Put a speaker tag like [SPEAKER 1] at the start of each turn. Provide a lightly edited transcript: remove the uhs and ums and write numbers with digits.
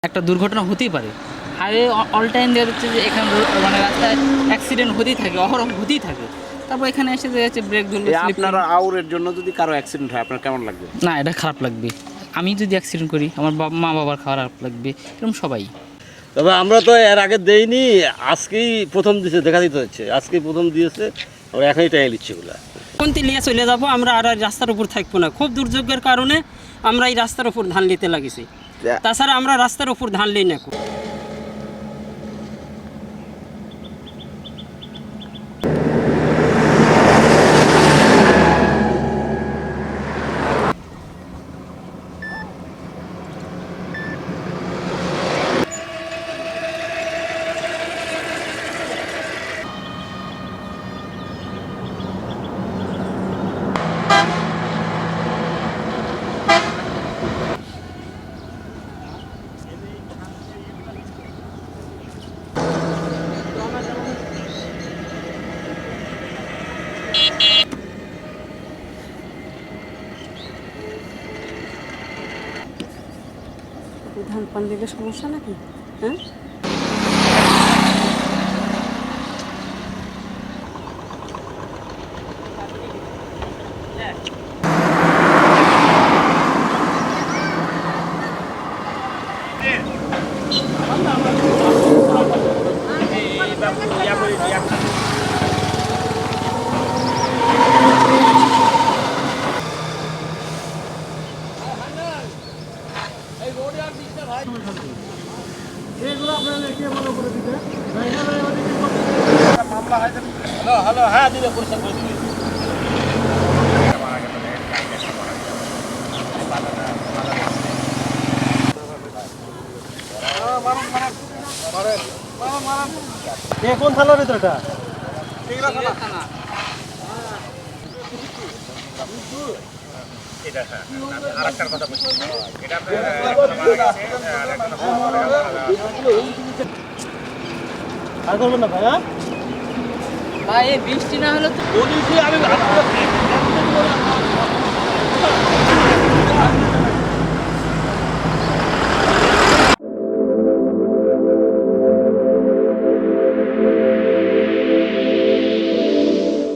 [SPEAKER 1] একটা দুর্ঘটনা হতেই পারে। হাইওয়ে অল টাইম দেখা যাচ্ছে যে এখানে মানে রাস্তায় অ্যাক্সিডেন্ট হতেই থাকে, অহরহ হতেই থাকে। তারপর এখানে এসে দেখা যাচ্ছে ব্রেক ধরলো, স্লিপ
[SPEAKER 2] আপনার আউরের জন্য যদি কারো অ্যাক্সিডেন্ট হয় আপনার কেমন লাগবে?
[SPEAKER 1] না, এটা খারাপ লাগবে। আমি যদি অ্যাক্সিডেন্ট করি আমার মা বাবার খারাপ লাগবে, এরকম সবাই।
[SPEAKER 3] তবে আমরা তো এর আগে দেইনি, আজকেই প্রথম দিয়েছে, দেখা দিতে হচ্ছে আজকেই প্রথম দিয়েছে, আমরা এখনই টাইম দিচ্ছি এগুলো।
[SPEAKER 4] কোনটি নিয়ে চলে যাব, আমরা আর রাস্তার উপর থাকবো না। খুব দুর্যোগের কারণে আমরা এই রাস্তার উপর ধান নিতে লাগেছি, তাছাড়া আমরা রাস্তার উপর ধান নিই না। ধান পান দিলে সমস্যা নাকি? হ্যাঁ,
[SPEAKER 3] হ্যালো, হ্যাঁ দিলে পরিষ্কার করে দিবি। কোন থানার ভিতরটা? আর করবেন না ভাই? হ্যাঁ
[SPEAKER 1] ভাই, এই বৃষ্টি না হলে তো
[SPEAKER 3] আমি